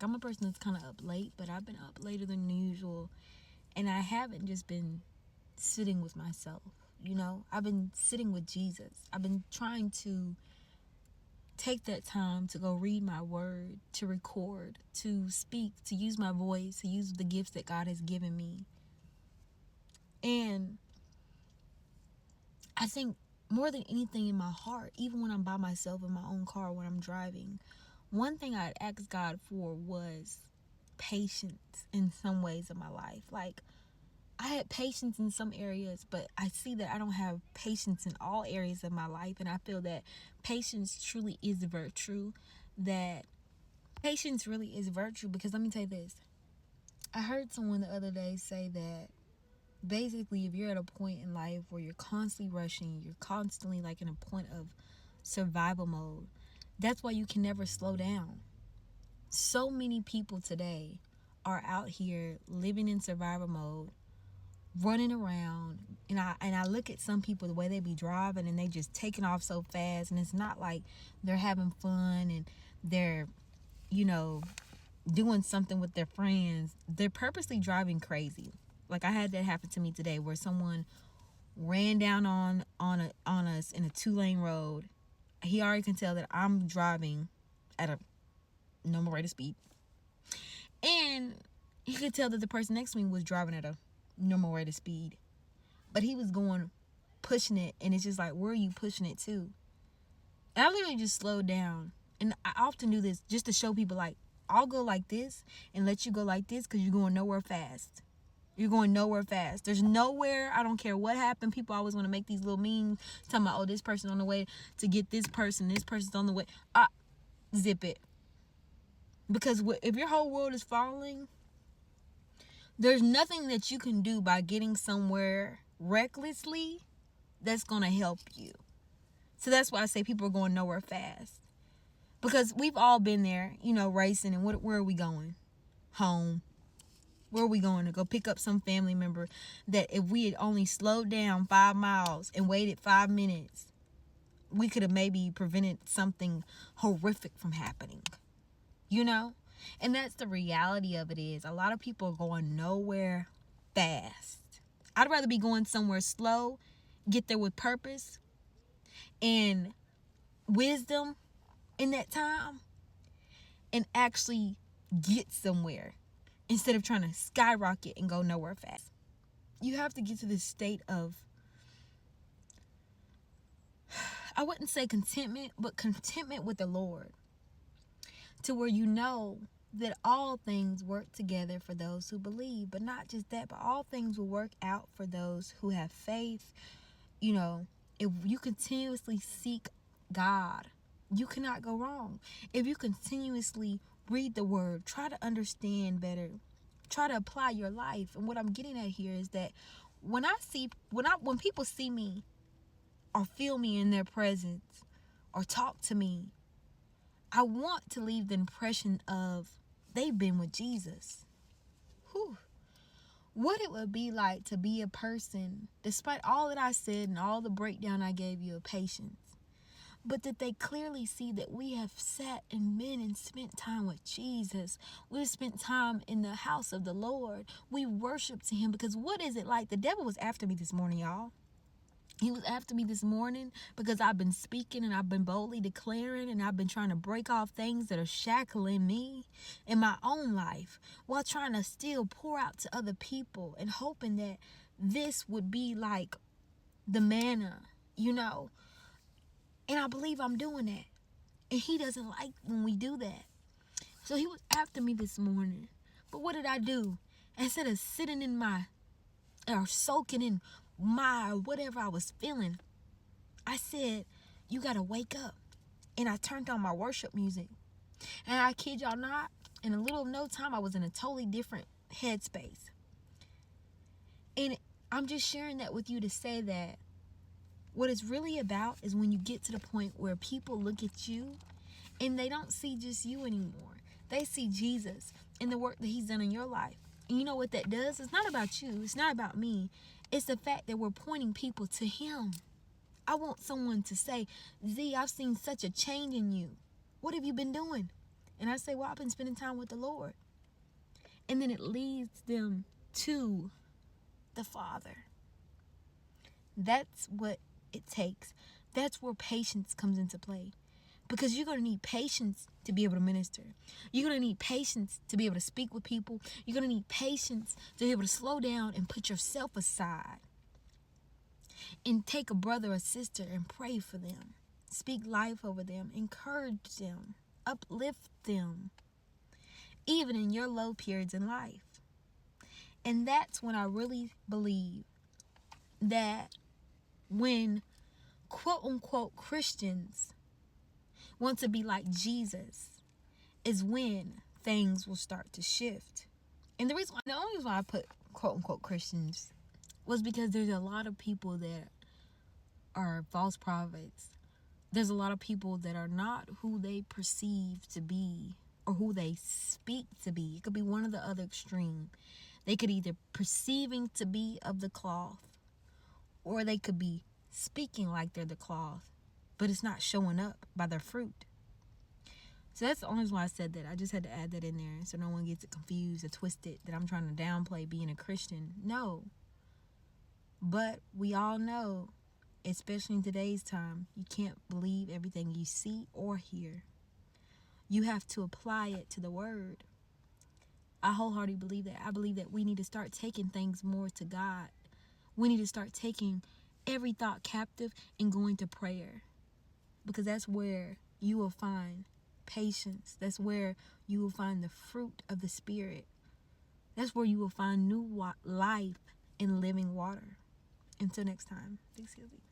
I'm a person that's kind of up late, but I've been up later than usual. And I haven't just been sitting with myself, I've been sitting with Jesus. I've been trying to take that time to go read my word, to record, to speak, to use my voice, to use the gifts that God has given me. And I think more than anything in my heart, even when I'm by myself in my own car when I'm driving, one thing I'd asked God for was patience in some ways of my life. Like, I had patience in some areas, but I see that I don't have patience in all areas of my life. And I feel that patience truly is a virtue. That patience really is virtue, because let me tell you this. I heard someone the other day say that basically, if you're at a point in life where you're constantly rushing, you're constantly like in a point of survival mode, that's why you can never slow down. So many people today are out here living in survival mode, running around, and I look at some people, the way they be driving, and they just taking off so fast, and it's not like they're having fun and they're doing something with their friends. They're purposely driving crazy. Like, I had that happen to me today, where someone ran down on us in a 2-lane road. He already can tell that I'm driving at a normal rate of speed, and he could tell that the person next to me was driving at a normal rate of speed, but he was going, pushing it, and it's just like, where are you pushing it to? And I literally just slowed down. And I often do this just to show people, like, I'll go like this and let you go like this, because you're going nowhere fast. You're going nowhere fast. There's nowhere. I don't care what happened. People always want to make these little memes talking about, oh, this person on the way to get this person's on the way. Zip it. Because if your whole world is falling, there's nothing that you can do by getting somewhere recklessly that's going to help you. So that's why I say people are going nowhere fast. Because we've all been there, racing, and where are we going? Home. Where are we going? To go pick up some family member that if we had only slowed down 5 miles and waited 5 minutes, we could have maybe prevented something horrific from happening. And that's the reality of it. Is a lot of people are going nowhere fast. I'd rather be going somewhere slow, get there with purpose and wisdom in that time, and actually get somewhere, instead of trying to skyrocket and go nowhere fast. You have to get to this state of, I wouldn't say contentment, but contentment with the Lord, to where that all things work together for those who believe. But not just that, but all things will work out for those who have faith. If you continuously seek God, you cannot go wrong. If you continuously read the word, try to understand better, try to apply your life. And what I'm getting at here is that when people see me or feel me in their presence or talk to me, I want to leave the impression of they've been with Jesus. Whew. What it would be like to be a person, despite all that I said and all the breakdown I gave you of patience, but that they clearly see that we have sat and been and spent time with Jesus. We've spent time in the house of the Lord. We worshiped Him. Because what is it like? The devil was after me this morning, y'all. He was after me this morning because I've been speaking and I've been boldly declaring, and I've been trying to break off things that are shackling me in my own life, while trying to still pour out to other people and hoping that this would be like the manna, And I believe I'm doing that. And He doesn't like when we do that. So He was after me this morning. But what did I do? Instead of sitting in or soaking in whatever I was feeling, I said, you got to wake up. And I turned on my worship music. And I kid y'all not, in a little no time, I was in a totally different headspace. And I'm just sharing that with you to say that what it's really about is when you get to the point where people look at you and they don't see just you anymore. They see Jesus and the work that He's done in your life. And you know what that does? It's not about you. It's not about me. It's the fact that we're pointing people to Him. I want someone to say, Z, I've seen such a change in you. What have you been doing? And I say, well, I've been spending time with the Lord. And then it leads them to the Father. That's what it takes. That's where patience comes into play. Because you're going to need patience to be able to minister. You're going to need patience to be able to speak with people. You're going to need patience to be able to slow down and put yourself aside. And take a brother or sister and pray for them. Speak life over them. Encourage them. Uplift them. Even in your low periods in life. And that's when I really believe that when quote unquote Christians want to be like Jesus is when things will start to shift. And the only reason why I put quote unquote Christians was because there's a lot of people that are false prophets. There's a lot of people that are not who they perceive to be or who they speak to be. It could be one or the other extreme. They could either perceiving to be of the cloth, or they could be speaking like they're the cloth, but it's not showing up by their fruit. So that's the only reason why I said that. I just had to add that in there so no one gets it confused or twisted that I'm trying to downplay being a Christian. No. But we all know, especially in today's time, you can't believe everything you see or hear. You have to apply it to the word. I wholeheartedly believe that. I believe that we need to start taking things more to God. We need to start taking every thought captive and going to prayer. Because that's where you will find patience. That's where you will find the fruit of the Spirit. That's where you will find new life in living water. Until next time, be silly.